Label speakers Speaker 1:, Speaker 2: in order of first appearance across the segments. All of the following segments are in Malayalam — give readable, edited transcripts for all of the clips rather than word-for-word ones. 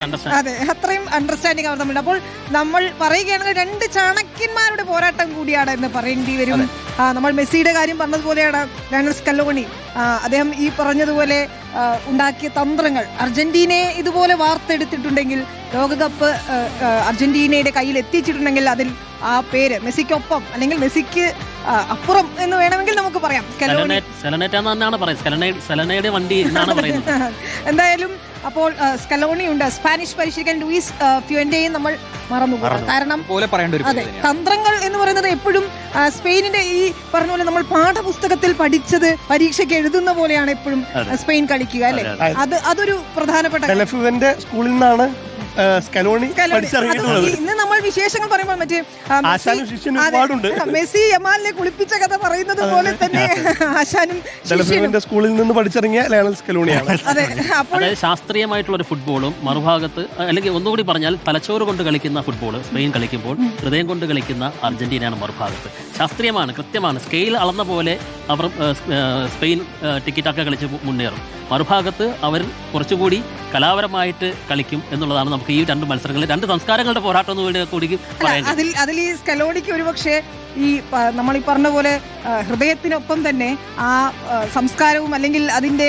Speaker 1: അതെ, അത്രയും അണ്ടർസ്റ്റാൻഡിങ് അവർ തമ്മിൽ. അപ്പോൾ നമ്മൾ പറയുകയാണെങ്കിൽ രണ്ട് ചാണക്യന്മാരുടെ പോരാട്ടം കൂടിയാണ് എന്ന് പറയേണ്ടി വരും. നമ്മൾ മെസ്സിയുടെ കാര്യം പറഞ്ഞതുപോലെയാണ് ലയണൽ സ്കലോണി. അദ്ദേഹം ഈ പറഞ്ഞതുപോലെ ഉണ്ടാക്കിയ തന്ത്രങ്ങൾ അർജന്റീനയെ ഇതുപോലെ വാർത്തെടുത്തിട്ടുണ്ടെങ്കിൽ, ലോകകപ്പ് അർജന്റീനയുടെ കയ്യിൽ എത്തിച്ചിട്ടുണ്ടെങ്കിൽ അതിൽ ആ പേര് മെസ്സിക്കൊപ്പം അല്ലെങ്കിൽ മെസ്സിക്ക് അപ്പുറം എന്ന് വേണമെങ്കിൽ നമുക്ക് പറയാം. എന്തായാലും അപ്പോൾ സ്കലോണി ഉണ്ട്, സ്പാനിഷ് പരിശീലകൻ ലൂയിസ് ഫ്യുവന്റെയും നമ്മൾ മറന്നുപോകും. കാരണം അതെ, തന്ത്രങ്ങൾ എന്ന് പറയുന്നത് എപ്പോഴും സ്പെയിനിന്റെ ഈ പറഞ്ഞ പോലെ നമ്മൾ പാഠപുസ്തകത്തിൽ പഠിച്ചത് പരീക്ഷയ്ക്ക് എഴുതുന്ന പോലെയാണ് എപ്പോഴും സ്പെയിൻ കളിക്കുക, അല്ലെ? അതൊരു പ്രധാനപ്പെട്ട
Speaker 2: സ്കൂളിൽ നിന്നാണ് സ്കലോണി പഠിച്ചിറങ്ങിയിട്ടുള്ളത്.
Speaker 1: ഇന്ന് നമ്മൾ വിശേഷങ്ങൾ പറയുമ്പോൾ മറ്റേ മെസ്സി യമാലിനെ കുളിപ്പിച്ച കഥ പറയുന്നത് പോലെ തന്നെ ആശാനും
Speaker 2: സ്കൂളിൽ നിന്ന് പഠിച്ചിറങ്ങിയ ലയണൽ സ്കലോണിയാണ്.
Speaker 3: അതായത് ശാസ്ത്രീയമായിട്ടുള്ള ഒരു ഫുട്ബോളും മറുഭാഗത്ത്, അല്ലെങ്കിൽ ഒന്നുകൂടി പറഞ്ഞാൽ തലച്ചോറ് കൊണ്ട് കളിക്കുന്ന ഫുട്ബോൾ സ്പെയിൻ കളിക്കുമ്പോൾ ഹൃദയം കൊണ്ട് കളിക്കുന്ന അർജന്റീനയാണ് മറുഭാഗത്ത്. ശാസ്ത്രീയമാണ്, കൃത്യമാണ്. സ്കെയിൽ അളന്ന പോലെ അവർ സ്പെയിൻ ടിക്കറ്റൊക്കെ കളിച്ച് മുന്നേറും. മറുഭാഗത്ത് അവർ കുറച്ചുകൂടി കലാപരമായിട്ട് കളിക്കും എന്നുള്ളതാണ് നമുക്ക് ഈ രണ്ട് മത്സരങ്ങളിൽ, രണ്ട് സംസ്കാരങ്ങളുടെ പോരാട്ടം കൂടി പറയാൻ.
Speaker 1: അതിൽ ഈ സ്കലോണിക്ക് ഒരുപക്ഷെ ഈ നമ്മൾ ഈ പറഞ്ഞ പോലെ ഹൃദയത്തിനൊപ്പം തന്നെ ആ സംസ്കാരവും അല്ലെങ്കിൽ അതിന്റെ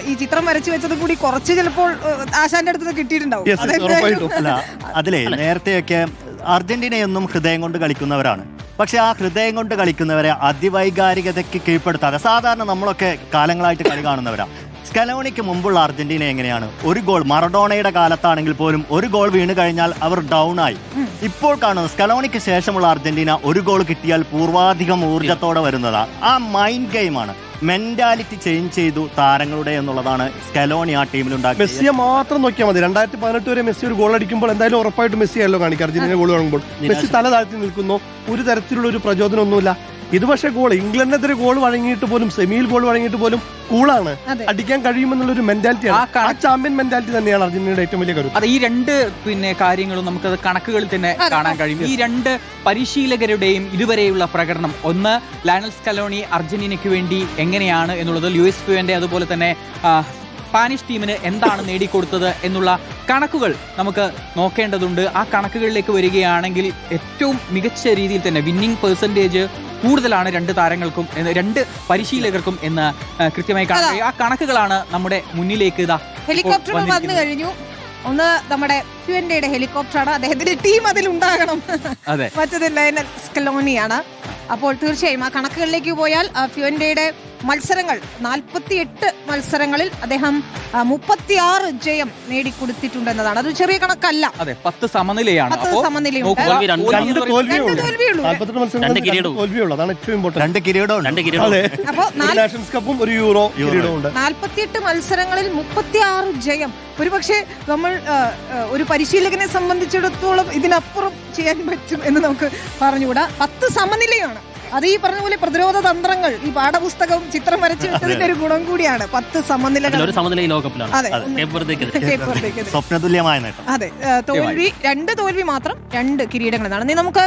Speaker 1: ഈ ചിത്രം വരച്ചു വെച്ചത് കൂടി കുറച്ച് ചിലപ്പോൾ ആശാന്റെ അടുത്ത് കിട്ടിയിട്ടുണ്ടാവും.
Speaker 4: അതിലെ നേരത്തെയൊക്കെ അർജന്റീനയൊന്നും ഹൃദയം കൊണ്ട് കളിക്കുന്നവരാണ്. പക്ഷെ ആ ഹൃദയം കൊണ്ട് കളിക്കുന്നവരെ അതിവൈകാരികതയ്ക്ക് കീഴ്പ്പെടുത്താതെ, സാധാരണ നമ്മളൊക്കെ കാലങ്ങളായിട്ട് കളി കാണുന്നവരാണ്. സ്കലോണിക്ക് മുമ്പുള്ള അർജന്റീന എങ്ങനെയാണ്? ഒരു ഗോൾ, മറഡോണയുടെ കാലത്താണെങ്കിൽ പോലും ഒരു ഗോൾ വീണ് കഴിഞ്ഞാൽ അവർ ഡൗൺ ആയി. ഇപ്പോൾ കാണുന്നത് സ്കലോണിക്ക് ശേഷമുള്ള അർജന്റീന ഒരു ഗോൾ കിട്ടിയാൽ പൂർവാധികം ഊർജ്ജത്തോടെ വരുന്നതാണ്. ആ മൈൻഡ് ഗെയിമാണ്, മെന്റാലിറ്റി ചേഞ്ച് ചെയ്തു താരങ്ങളുടെ എന്നുള്ളതാണ് സ്കലോണി ആ ടീമിലുണ്ടാക്കി.
Speaker 2: മെസ്സിയെ മാത്രം നോക്കിയാൽ മതി. 2018 വരെ മെസ്സി ഒരു ഗോൾ അടിക്കുമ്പോൾ എന്തായാലും ഉറപ്പായിട്ട് മെസ്സി ആയല്ലോ കാണിക്കുക. അർജന്റീന ഗോൾ കാണുമ്പോൾ മെസ്സി തല താഴ്ത്തി നിൽക്കുന്നു, ഒരു തരത്തിലുള്ള ഒരു പ്രചോദനമൊന്നുമില്ല. ഇത് പക്ഷേ ഗോൾ, ഇംഗ്ലണ്ടിനെതിരെ ഗോൾ വഴങ്ങിയിട്ട് പോലും, സെമിയിൽ ഗോൾ വഴങ്ങിയിട്ട് പോലും കൂളാണ്, അടിക്കാൻ കഴിയുമെന്നുള്ളൊരു മെന്റാലിറ്റിയാണ്. ആ ചാമ്പ്യൻ മെന്റാലിറ്റി തന്നെയാണ് അർജന്റീനയുടെ ഏറ്റവും വലിയ കരുത്ത്.
Speaker 5: അതെ, ഈ രണ്ട് കാര്യങ്ങളും നമുക്ക് കണക്കുകളിൽ തന്നെ കാണാൻ കഴിയും. ഈ രണ്ട് പരിശീലകരുടെയും ഇതുവരെയുള്ള പ്രകടനം, ഒന്ന് ലയണൽ സ്കലോണി അർജന്റീനയ്ക്ക് വേണ്ടി എങ്ങനെയാണ് എന്നുള്ളത്, ലൂയിസ് ഫ്യുവന്റെ അതുപോലെ തന്നെ സ്പാനിഷ് ടീമിന് എന്താണ് നേടിക്കൊടുത്തത് എന്നുള്ള കണക്കുകൾ നമുക്ക് നോക്കേണ്ടതുണ്ട്. ആ കണക്കുകളിലേക്ക് വരികയാണെങ്കിൽ ഏറ്റവും മികച്ച രീതിയിൽ തന്നെ വിന്നിംഗ് പെർസെൻറ്റേജ് കൂടുതലാണ് രണ്ട് താരങ്ങൾക്കും, രണ്ട് പരിശീലകർക്കും എന്ന് കൃത്യമായി കാണാൻ കഴിയും. ആ കണക്കുകളാണ് നമ്മുടെ മുന്നിലേക്ക്
Speaker 1: ഹെലികോപ്റ്റർ വന്നു കഴിഞ്ഞു. ഒന്ന് നമ്മുടെ ഫ്യുവന്റെയുടെ ഹെലികോപ്റ്ററാണ്, അദ്ദേഹത്തിന്റെ ടീം അതിലുണ്ടാകണം. മറ്റത് ലയണൽ സ്കലോണിയാണ്. അപ്പോൾ തീർച്ചയായും ആ കണക്കുകളിലേക്ക് പോയാൽ ഫ്യുവന്റെയുടെ മത്സരങ്ങൾ 48 മത്സരങ്ങളിൽ അദ്ദേഹം 36 ജയം നേടിക്കൊടുത്തിട്ടുണ്ടെന്നതാണ്. അത് ചെറിയ കണക്കല്ല.
Speaker 5: 10 സമനിലയാണ്.
Speaker 2: അപ്പോൾ
Speaker 1: 48 മത്സരങ്ങളിൽ 36 ജയം. ഒരുപക്ഷെ നമ്മൾ ഒരു പരിശീലകനെ സംബന്ധിച്ചിടത്തോളം ഇതിനപ്പുറം ചെയ്യാൻ പറ്റും എന്ന് നമുക്ക് പറഞ്ഞുകൂടാ. 10 സമനിലയാണ്. അത് ഈ പറഞ്ഞ പോലെ പ്രതിരോധ തന്ത്രങ്ങൾ, ഈ പാഠപുസ്തകം ചിത്രം വരച്ചു വെച്ചതിന്റെ ഒരു ഗുണം കൂടിയാണ്. 10 സമനിലകൾ. അതെ, തോൽവി 2 തോൽവി മാത്രം, 2 കിരീടങ്ങളാണ്. ഇനി നമുക്ക്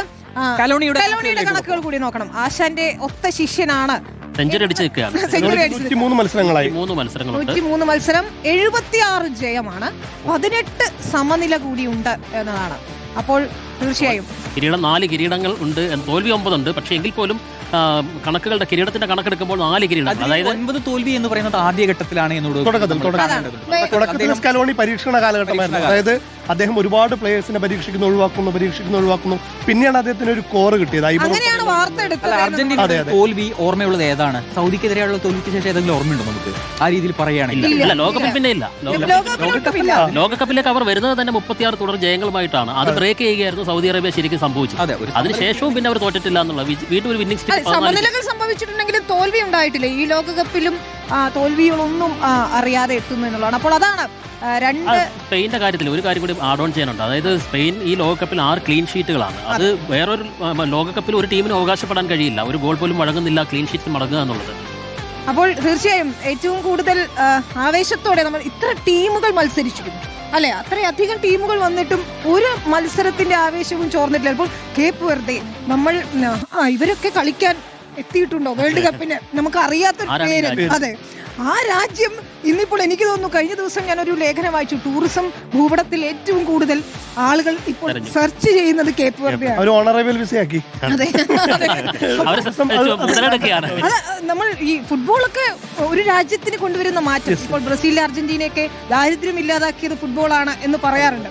Speaker 1: സ്കലോണിയുടെ കണക്കുകൾ കൂടി നോക്കണം. ആശാന്റെ ഒത്ത ശിഷ്യനാണ്.
Speaker 3: സെഞ്ചുറി അടിച്ച് നിൽക്കുകയാണ്.
Speaker 2: 103 മത്സരങ്ങളായി,
Speaker 1: 103 മത്സരം, 76 ജയമാണ്, 18 സമനില കൂടിയുണ്ട് എന്നതാണ്. അപ്പോൾ തീർച്ചയായും
Speaker 3: 4 കിരീടങ്ങൾ ഉണ്ട്, തോൽവി 9 ഉണ്ട്. പക്ഷേ എങ്കിൽ പോലും കണക്കുകളുടെ കിരീടത്തിന്റെ കണക്കെടുക്കുമ്പോൾ 4 കിരീടങ്ങൾ, അതായത്
Speaker 5: 9 തോൽവി എന്ന് പറയുന്നത് ആദ്യഘട്ടത്തിലാണ്
Speaker 2: തുടക്കത്തിൽ സ്കലോണി പരീക്ഷണ കാലഘട്ടമായിരുന്നു. അതായത് അദ്ദേഹം ഒരുപാട് പ്ലേയേഴ്സിനെ പരീക്ഷിക്കുന്നു, ഒഴിവാക്കുന്നു. പിന്നെയാണ് അദ്ദേഹത്തിന് ഒരു കോർ കിട്ടിയത്.
Speaker 5: അർജന്റീന തോൽവി ഓർമ്മയുള്ളത് ഏതാണ്? സൗദിക്കെതിരെയുള്ള തോൽവിക്ക് ശേഷം ഏതെങ്കിലും ഓർമ്മയുണ്ടോ നമുക്ക് ആ രീതിയിൽ പറയുകയാണെങ്കിൽ?
Speaker 3: ലോകകപ്പിൽ പിന്നെ ഇല്ല. ലോകകപ്പിലേക്ക് അവർ വരുന്നത് തന്നെ 36 തുടർ ജയങ്ങളുമായിട്ടാണ്. അത് ബ്രേക്ക് ചെയ്യുകയായിരുന്നു സൗദി അറേബ്യ ശരിക്കും സംഭവിച്ചത്. അതിനുശേഷവും പിന്നെ അവർ തോറ്റിട്ടില്ല എന്നുള്ള വീണ്ടും ഒരു വിന്നിംഗ്
Speaker 1: സമനിലകൾ സംഭവിച്ചിട്ടുണ്ടെങ്കിലും തോൽവി ഉണ്ടായിട്ടില്ല. ഈ ലോകകപ്പിലും തോൽവികളൊന്നും അറിയാതെ എത്തുന്നു എന്നുള്ളതാണ്. അപ്പോൾ അതാണ്
Speaker 3: സ്പെയിന്റെ കാര്യത്തിൽ ഒരു കാര്യം കൂടി ആഡ് ഓൺ ചെയ്യാനുണ്ട്. അതായത് സ്പെയിൻ ഈ ലോകകപ്പിൽ 6 ക്ലീൻ ഷീറ്റുകളാണ്. അത് വേറൊരു ലോകകപ്പിൽ ഒരു ടീമിന് അവകാശപ്പെടാൻ കഴിയില്ല. ഒരു ഗോൾ പോലും വഴങ്ങുന്നില്ല, ക്ലീൻ ഷീറ്റ് മടങ്ങുക എന്നുള്ളത്.
Speaker 1: അപ്പോൾ തീർച്ചയായും ഏറ്റവും കൂടുതൽ ആവേശത്തോടെ നമ്മൾ ഇത്ര ടീമുകൾ മത്സരിച്ചിരുന്നു, അല്ലെ? അത്രയധികം ടീമുകൾ വന്നിട്ടും ഒരു മത്സരത്തിന്റെ ആവേശവും ചോർന്നിട്ടില്ല. ഇപ്പോൾ കേപ്പ് വെറുതെ നമ്മൾ ഇവരൊക്കെ കളിക്കാൻ എത്തിയിട്ടുണ്ടോ വേൾഡ് കപ്പിന്? നമുക്ക് അറിയാത്തൊരു പേര്. അതെ, ആ രാജ്യം ഇന്നിപ്പോൾ എനിക്ക് തോന്നുന്നു കഴിഞ്ഞ ദിവസം ഞാനൊരു ലേഖനം വായിച്ചു, ടൂറിസം ഭൂപടത്തിൽ ഏറ്റവും കൂടുതൽ ആളുകൾ ഇപ്പോൾ സെർച്ച് ചെയ്യുന്നത് കേപ്പ് വെർഡെയാണ്.
Speaker 2: അവർ ഓണറബിൾ വിസയാക്കി.
Speaker 1: അതെ,
Speaker 3: അവർ മുതലെടുക്കുകയാണ്.
Speaker 1: അത് നമ്മൾ ഈ ഫുട്ബോളൊക്കെ ഒരു രാജ്യത്തിന് കൊണ്ടുവരുന്ന മാറ്റം, ഇപ്പോൾ ബ്രസീലിലെ അർജന്റീനയൊക്കെ ദാരിദ്ര്യം ഇല്ലാതാക്കിയത് ഫുട്ബോളാണ് എന്ന് പറയാറുണ്ട്.